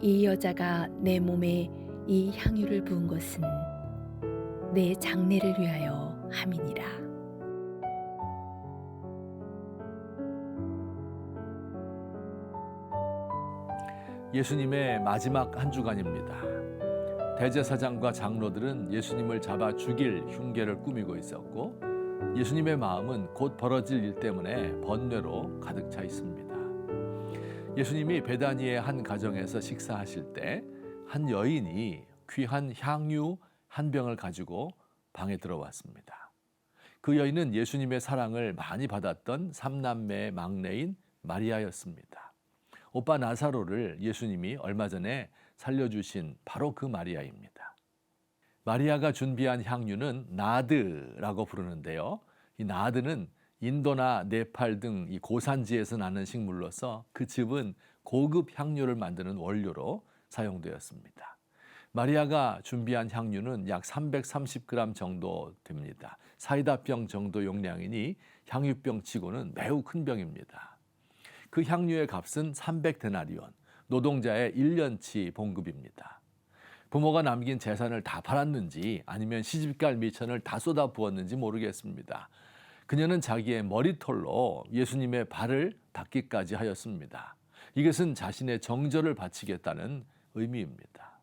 이 여자가 내 몸에 이 향유를 부은 것은 내 장례를 위하여 함이니라. 예수님의 마지막 한 주간입니다. 대제사장과 장로들은 예수님을 잡아 죽일 흉계를 꾸미고 있었고 예수님의 마음은 곧 벌어질 일 때문에 번뇌로 가득 차 있습니다. 예수님이 베다니의 한 가정에서 식사하실 때 한 여인이 귀한 향유 한 병을 가지고 방에 들어왔습니다. 그 여인은 예수님의 사랑을 많이 받았던 삼남매의 막내인 마리아였습니다. 오빠 나사로를 예수님이 얼마 전에 살려주신 바로 그 마리아입니다. 마리아가 준비한 향유는 나드라고 부르는데요. 이 나드는 인도나 네팔 등 이 고산지에서 나는 식물로서 그 즙은 고급 향료를 만드는 원료로 사용되었습니다. 마리아가 준비한 향유는 약 330g 정도 됩니다. 사이다병 정도 용량이니 향유병 치고는 매우 큰 병입니다. 그 향유의 값은 300데나리온, 노동자의 1년치 봉급입니다. 부모가 남긴 재산을 다 팔았는지 아니면 시집갈 미천을 다 쏟아 부었는지 모르겠습니다. 그녀는 자기의 머리털로 예수님의 발을 닦기까지 하였습니다. 이것은 자신의 정절을 바치겠다는 의미입니다.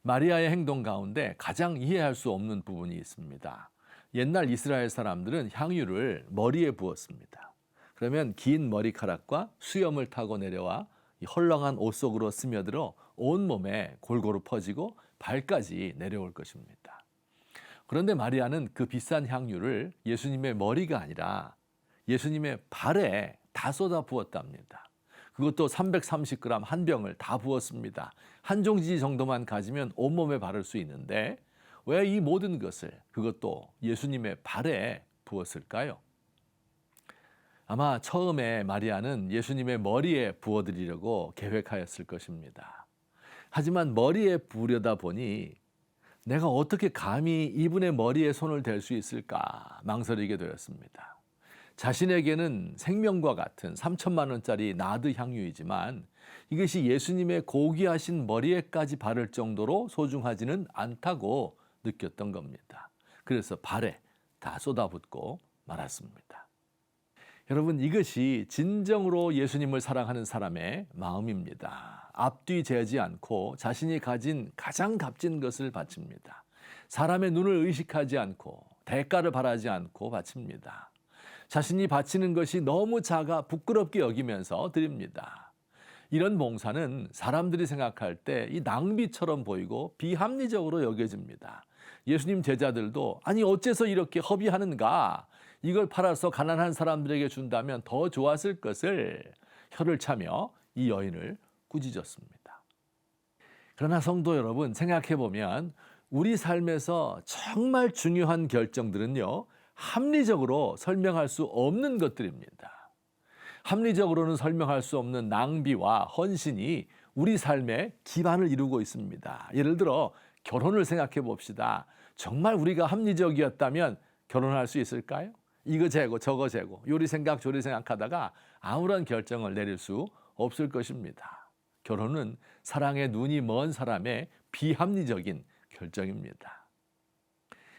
마리아의 행동 가운데 가장 이해할 수 없는 부분이 있습니다. 옛날 이스라엘 사람들은 향유를 머리에 부었습니다. 그러면 긴 머리카락과 수염을 타고 내려와 헐렁한 옷 속으로 스며들어 온몸에 골고루 퍼지고 발까지 내려올 것입니다. 그런데 마리아는 그 비싼 향유를 예수님의 머리가 아니라 예수님의 발에 다 쏟아 부었답니다. 그것도 330g 한 병을 다 부었습니다. 한 종지 정도만 가지면 온몸에 바를 수 있는데 왜 이 모든 것을 그것도 예수님의 발에 부었을까요? 아마 처음에 마리아는 예수님의 머리에 부어드리려고 계획하였을 것입니다. 하지만 머리에 부으려다 보니 내가 어떻게 감히 이분의 머리에 손을 댈 수 있을까 망설이게 되었습니다. 자신에게는 생명과 같은 3천만 원짜리 나드 향유이지만 이것이 예수님의 고귀하신 머리에까지 바를 정도로 소중하지는 않다고 느꼈던 겁니다. 그래서 발에 다 쏟아붓고 말았습니다. 여러분, 이것이 진정으로 예수님을 사랑하는 사람의 마음입니다. 앞뒤 재지 않고 자신이 가진 가장 값진 것을 바칩니다. 사람의 눈을 의식하지 않고 대가를 바라지 않고 바칩니다. 자신이 바치는 것이 너무 작아 부끄럽게 여기면서 드립니다. 이런 봉사는 사람들이 생각할 때 이 낭비처럼 보이고 비합리적으로 여겨집니다. 예수님 제자들도 아니 어째서 이렇게 허비하는가? 이걸 팔아서 가난한 사람들에게 준다면 더 좋았을 것을 혀를 차며 이 여인을 꾸짖었습니다. 그러나 성도 여러분, 생각해 보면 우리 삶에서 정말 중요한 결정들은요, 합리적으로 설명할 수 없는 것들입니다. 합리적으로는 설명할 수 없는 낭비와 헌신이 우리 삶의 기반을 이루고 있습니다. 예를 들어 결혼을 생각해 봅시다. 정말 우리가 합리적이었다면 결혼할 수 있을까요? 이거 재고 저거 재고 요리 생각 조리 생각하다가 아무런 결정을 내릴 수 없을 것입니다. 결혼은 사랑의 눈이 먼 사람의 비합리적인 결정입니다.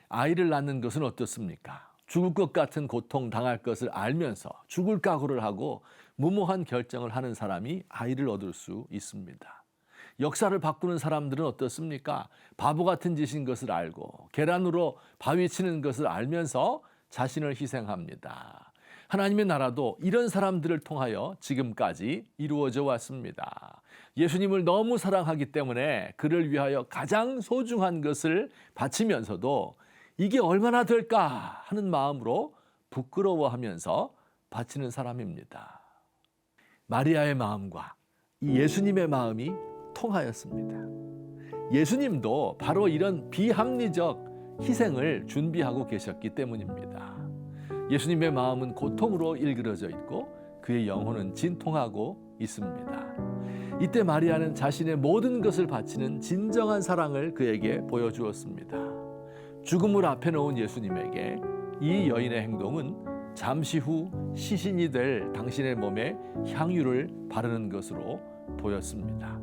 아이를 낳는 것은 어떻습니까? 죽을 것 같은 고통 당할 것을 알면서 죽을 각오를 하고 무모한 결정을 하는 사람이 아이를 얻을 수 있습니다. 역사를 바꾸는 사람들은 어떻습니까? 바보 같은 짓인 것을 알고 계란으로 바위 치는 것을 알면서 자신을 희생합니다. 하나님의 나라도 이런 사람들을 통하여 지금까지 이루어져 왔습니다. 예수님을 너무 사랑하기 때문에 그를 위하여 가장 소중한 것을 바치면서도 이게 얼마나 될까 하는 마음으로 부끄러워하면서 바치는 사람입니다. 마리아의 마음과 이 예수님의 마음이 통하였습니다. 예수님도 바로 이런 비합리적 희생을 준비하고 계셨기 때문입니다. 예수님의 마음은 고통으로 일그러져 있고 그의 영혼은 진통하고 있습니다. 이때 마리아는 자신의 모든 것을 바치는 진정한 사랑을 그에게 보여주었습니다. 죽음을 앞에 놓은 예수님에게 이 여인의 행동은 잠시 후 시신이 될 당신의 몸에 향유를 바르는 것으로 보였습니다.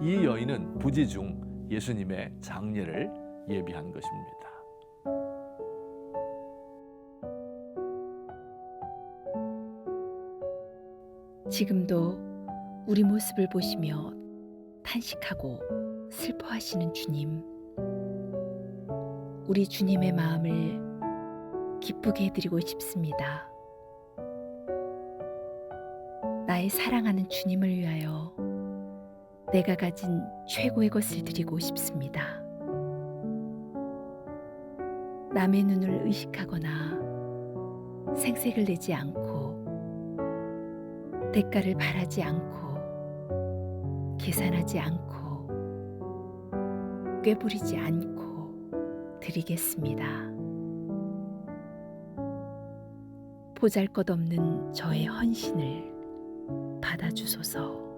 이 여인은 부지중 예수님의 장례를 예비한 것입니다. 지금도 우리 모습을 보시며 탄식하고 슬퍼하시는 주님, 우리 주님의 마음을 기쁘게 해드리고 싶습니다. 나의 사랑하는 주님을 위하여 내가 가진 최고의 것을 드리고 싶습니다. 남의 눈을 의식하거나 생색을 내지 않고 대가를 바라지 않고 계산하지 않고 꾀부리지 않고 드리겠습니다. 보잘것없는 저의 헌신을 받아주소서.